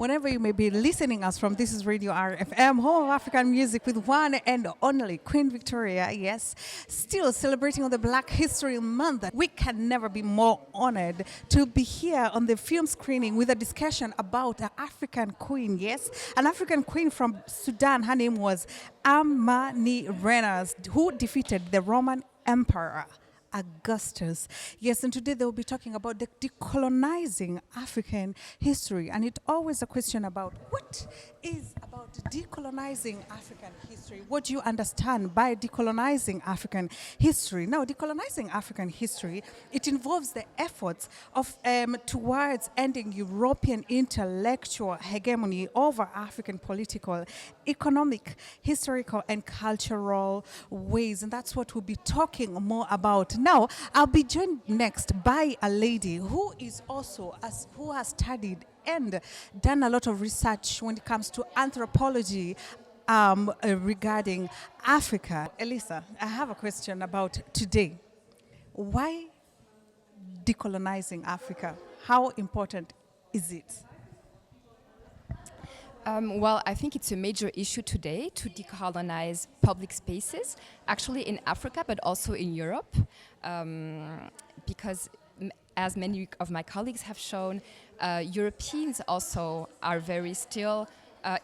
whenever you may be listening us from. This is Radio RFM, home of African music with one and only Queen Victoria. Yes, still celebrating on the Black History Month. We can never be more honored to be here on the film screening with a discussion about an African queen. Yes, an African queen from Sudan. Her name was Amanirenas, who defeated the Roman Emperor Augustus. Yes, and today they will be talking about the decolonizing African history. And it's always a question about what is about decolonizing African history? What do you understand by decolonizing African history? Now, decolonizing African history, it involves the efforts of towards ending European intellectual hegemony over African political, economic, historical, and cultural ways. And that's what we'll be talking more about. Now, I'll be joined next by a lady who is also, who has studied and done a lot of research when it comes to anthropology regarding Africa. Elisa, I have a question about today. Why decolonizing Africa? How important is it? Well, I think it's a major issue today to decolonize public spaces, actually in Africa, but also in Europe, because as many of my colleagues have shown, Europeans also are very still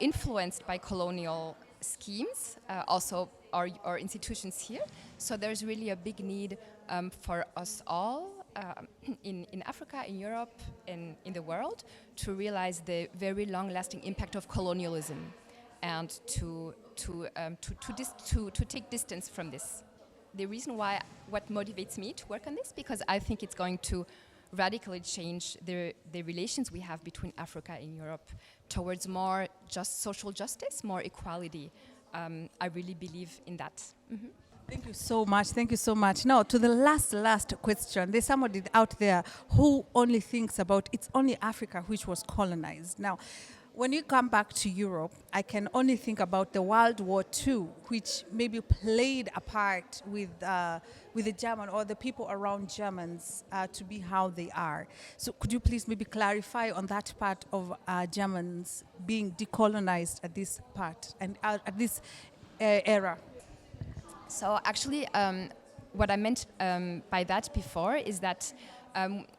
influenced by colonial schemes, also our institutions here. So there's really a big need for us all in Africa, in Europe, and in the world to realize the very long-lasting impact of colonialism and to take distance from this. The reason why, what motivates me to work on this, because I think it's going to radically change the relations we have between Africa and Europe towards more just social justice, more equality. I really believe in that. Mm-hmm. Thank you so much. Thank you so much. Now, to the last question. There's somebody out there who only thinks about it's only Africa which was colonized. Now, when you come back to Europe, I can only think about the World War II, which maybe played a part with the German or the people around Germans to be how they are. So could you please maybe clarify on that part of Germans being decolonized at this part and at this era? So actually, what I meant by that before is that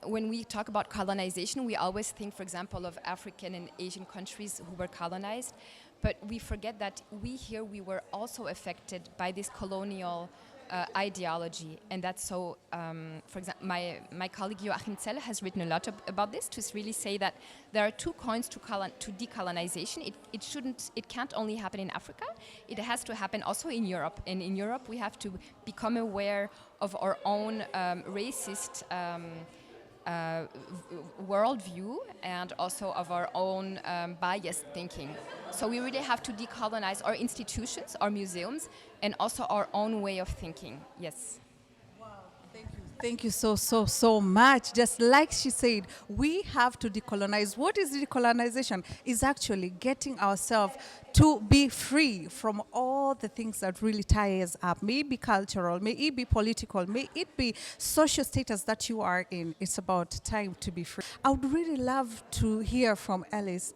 when we talk about colonization, we always think, for example, of African and Asian countries who were colonized, but we forget that we were also affected by this colonial ideology, and that's so. For example, my colleague Joachim Zell has written a lot about this to really say that there are two coins to decolonization. It can't only happen in Africa; it has to happen also in Europe. And in Europe, we have to become aware of our own racist worldview and also of our own biased thinking. So we really have to decolonize our institutions, our museums, and also our own way of thinking. Yes. Wow, thank you. Thank you so much. Just like she said, we have to decolonize. What is decolonization? Is actually getting ourselves to be free from all the things that really tie us up. May it be cultural, may it be political, may it be social status that you are in. It's about time to be free. I would really love to hear from Alice.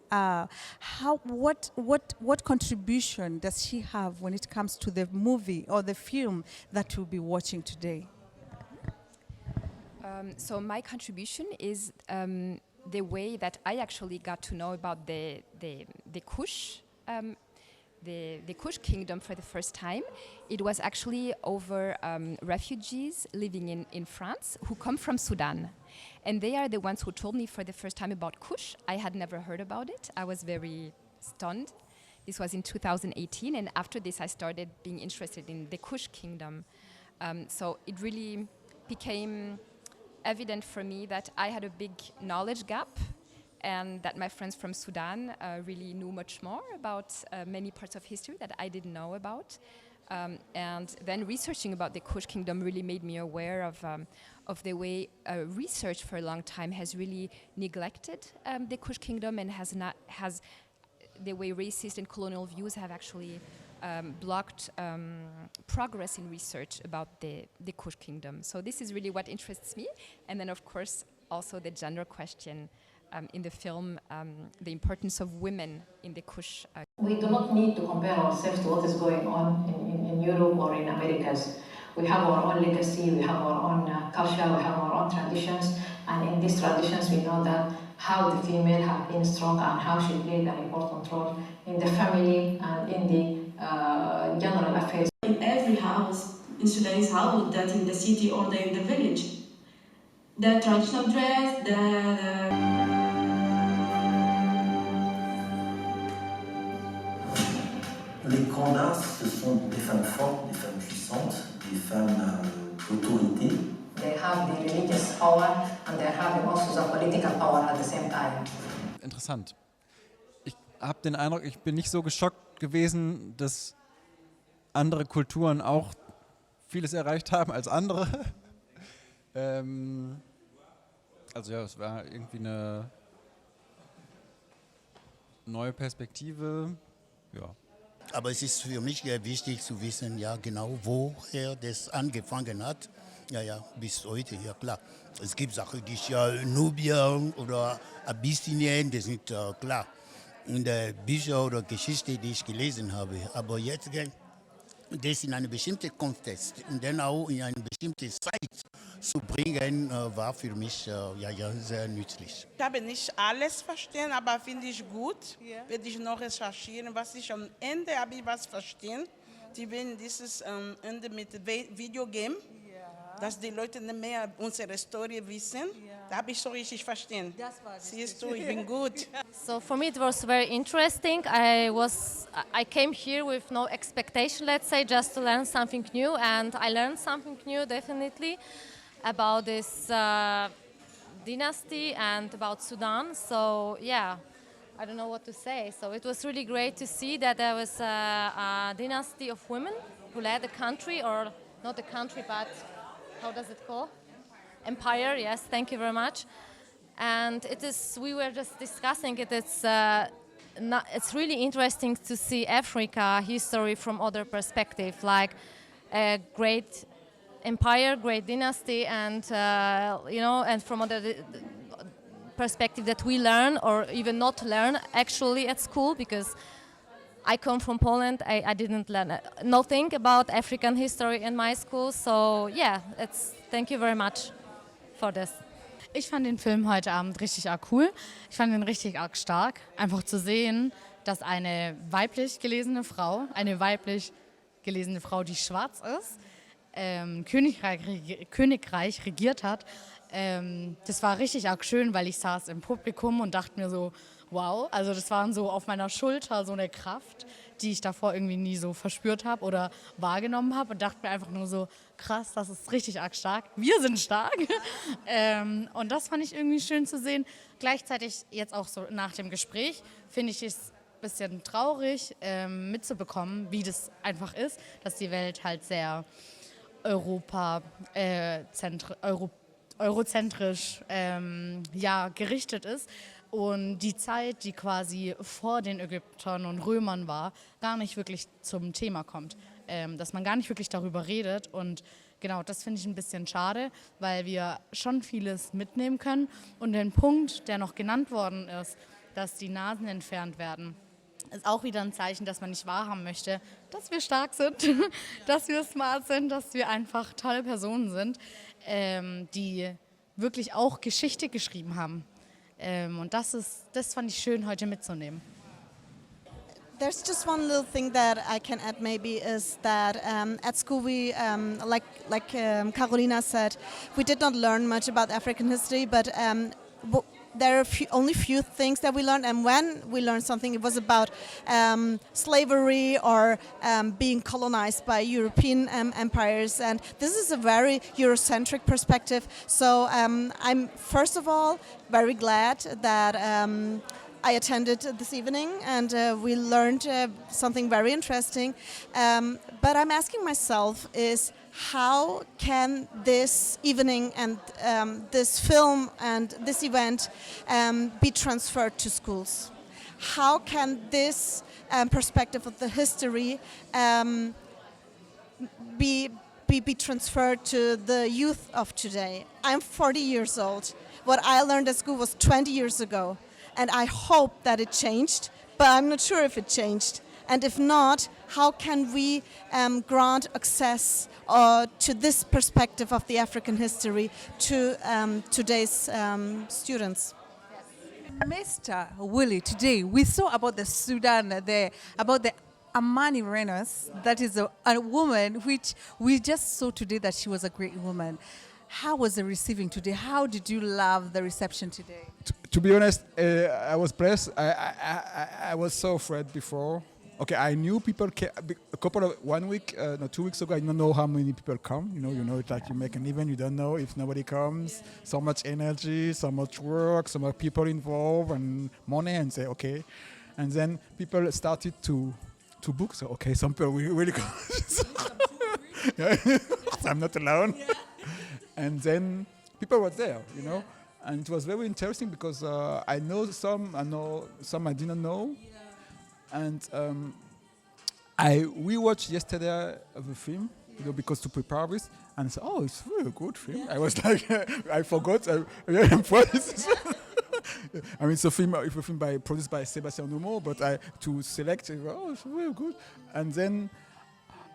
What contribution does she have when it comes to the movie or the film that we'll be watching today? So my contribution is the way that I actually got to know about the KUSH, the KUSH kingdom for the first time. It was actually over refugees living in France who come from Sudan. And they are the ones who told me for the first time about KUSH. I had never heard about it. I was very stunned. This was in 2018, and after this I started being interested in the KUSH kingdom. So it really became evident for me that I had a big knowledge gap and that my friends from Sudan really knew much more about many parts of history that I didn't know about. And then researching about the KUSH kingdom really made me aware of the way research for a long time has really neglected the KUSH kingdom and has the way racist and colonial views have actually blocked progress in research about the KUSH kingdom. So this is really what interests me. And then, of course, also the gender question in the film the importance of women in the KUSH. We do not need to compare ourselves to what is going on in Europe or in Americas. We have our own legacy, we have our own culture, we have our own traditions, and in these traditions we know that how the female have been strong and how she played an important role in the family and in the general affairs. In every house, in Sudanese house, that in the city or in the village, the traditional dress, Les Krandas, ce sont des femmes fortes, des femmes puissantes, des femmes d'autorité. They have the religious power and they are having also the political power at the same time. Interessant. Ich habe den Eindruck, ich bin nicht so geschockt gewesen, dass andere Kulturen auch vieles erreicht haben als andere. Also ja, es war irgendwie eine neue Perspektive. Ja. Aber es ist für mich wichtig zu wissen, ja genau, woher das angefangen hat. Ja, bis heute, ja klar. Es gibt Sachen, die Nubien oder Abyssinien, das sind klar. In der Bücher oder Geschichte, die ich gelesen habe. Aber jetzt das in einen bestimmten Kontext und dann auch in eine bestimmte Zeit zu bringen, war für mich sehr nützlich. Ich habe nicht alles verstehen, aber finde ich gut. Werde ich noch recherchieren, was ich am Ende habe ich was verstehen. Die werden dieses Ende mit Videogame, dass die Leute nicht mehr unsere Story wissen. Da habe ich so richtig verstehen. Siehst du, ich bin gut. So for me it was very interesting. I came here with no expectation, let's say, just to learn something new, and I learned something new definitely about this dynasty and about Sudan. So yeah, I don't know what to say. So it was really great to see that there was a dynasty of women who led the country, or not the country, but how does it call? Empire, yes, thank you very much. And we were just discussing it, it's really interesting to see Africa history from other perspective, like a great empire, great dynasty, and and from other perspective that we learn or even not learn actually at school, because I come from Poland. I didn't learn nothing about African history in my school. So yeah, thank you very much for this. Ich fand den Film heute Abend richtig arg cool. Ich fand ihn richtig arg stark. Einfach zu sehen, dass eine weiblich gelesene Frau, die schwarz ist, Königreich regiert hat. Das war richtig arg schön, weil ich saß im Publikum und dachte mir so, wow, also das war so auf meiner Schulter so eine Kraft, die ich davor irgendwie nie so verspürt habe oder wahrgenommen habe, und dachte mir einfach nur so, krass, das ist richtig arg stark, wir sind stark. Und das fand ich irgendwie schön zu sehen. Gleichzeitig jetzt auch so nach dem Gespräch finde ich es ein bisschen traurig mitzubekommen, wie das einfach ist, dass die Welt halt sehr eurozentrisch gerichtet ist. Und die Zeit, die quasi vor den Ägyptern und Römern war, gar nicht wirklich zum Thema kommt. Dass man gar nicht wirklich darüber redet. Und genau, das finde ich ein bisschen schade, weil wir schon vieles mitnehmen können. Und den Punkt, der noch genannt worden ist, dass die Nasen entfernt werden, ist auch wieder ein Zeichen, dass man nicht wahrhaben möchte, dass wir stark sind, dass wir smart sind, dass wir einfach tolle Personen sind, die wirklich auch Geschichte geschrieben haben. Und das fand ich schön, heute mitzunehmen. There's just one little thing that I can add maybe is that at school we, like Carolina said, we did not learn much about African history, but there are only few things that we learned, and when we learned something, it was about slavery or being colonized by European empires, and this is a very Eurocentric perspective. So I'm first of all very glad that I attended this evening, and we learned something very interesting. But I'm asking myself is, how can this evening and this film and this event be transferred to schools? How can this perspective of the history be transferred to the youth of today? I'm 40 years old. what I learned at school was 20 years ago. And I hope that it changed, but I'm not sure if it changed. And if not, how can we grant access to this perspective of the African history to today's students? Mr. Willie, today we saw about the Sudan, about the Amanirenas, that is a woman which we just saw today that she was a great woman. How was the receiving today? How did you love the reception today? To be honest, I was blessed. I was so afraid before. Okay, I knew people a couple of 1 week, no, 2 weeks ago. I don't know how many people come. You know, it's like you make an event, you don't know if nobody comes. So much energy, so much work, so much people involved, and money, and say okay. And then people started to book. So okay, some people really come. I'm not alone. Yeah. And then people were there, you know, and it was very interesting because I know some I didn't know. And we watched yesterday the film, you know, because to prepare this, and I said, oh, it's really a good film. I was like, I forgot. I mean, it's a film produced by Sébastien Onomo, but to select, oh, it's really good. And then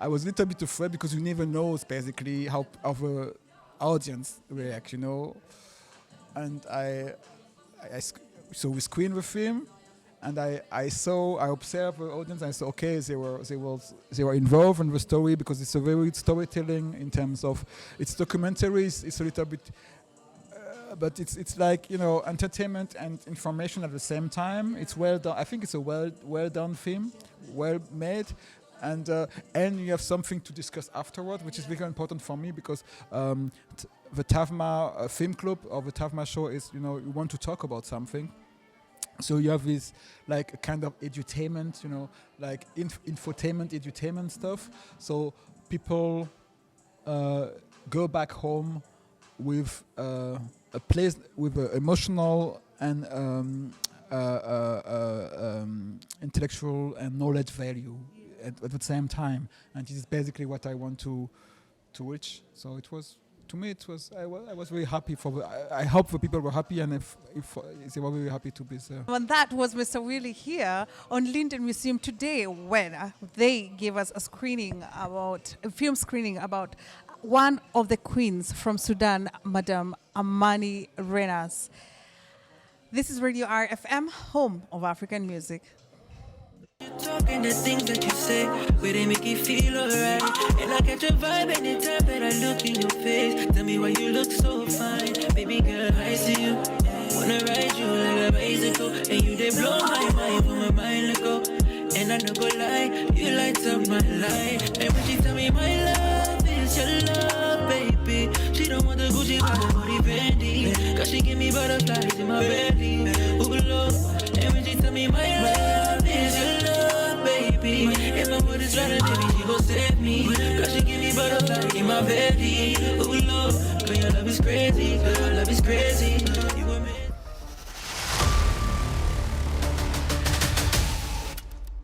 I was a little bit afraid because you never know basically how the audience react, you know. And so we screened the film. And I observed the audience. And I saw, okay, they were involved in the story because it's a very storytelling in terms of it's documentary. It's a little bit, but it's like, you know, entertainment and information at the same time. It's well done. I think it's a well done film, well made, and you have something to discuss afterward, which is very important for me because the TAVMA Film Club or the TAVMA show is, you know, you want to talk about something. So you have this like a kind of edutainment, you know, like infotainment, edutainment stuff. So people go back home with a place with an emotional and intellectual and knowledge value at the same time. And this is basically what I want to reach. So it was. To me, it was. I was very happy I hope the people were happy, and if they were very happy to be there. And that was Mr. Willie here on Linden Museum today, when they gave us a film screening about one of the queens from Sudan, Madame Amanirenas. This is Radio RFM, home of African music. Talking the things that you say, where they make you feel alright. And I catch a vibe anytime that I look in your face. Tell me why you look so fine, baby girl, I see you. Wanna ride you like a bicycle, and you they blow my mind from my mind let go. And I no go lie, you light up my life. And when she tell me my love is your love, baby, she don't want the Gucci but the Fendi, cause she give me butterflies in my belly. Ooh, Lord. And when she tell me my love is your love, baby, if my word is running, baby, she gon' save me, cause she give me butterflies in my belly. Ooh, Lord, girl, your love is crazy, girl, your love is crazy.